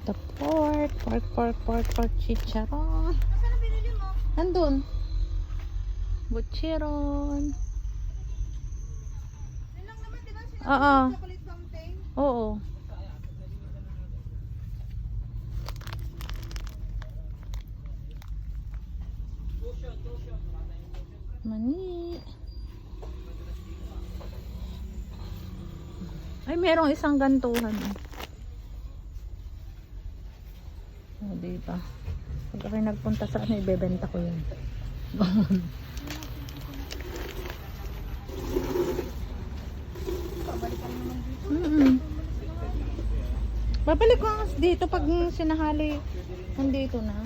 The pork, chicharon. Saan ang binili mo? Nandun. Butcheron. Yun lang naman, di ba? Oo. Chocolate fountain. Oo. Mani. Ay, merong isang gantuhan. Oh, diba? Pag ako'y nagpunta sa ano, ibebenta ko yun. Pabalikan naman dito. Babalik ko dito pag sinahali nandito na.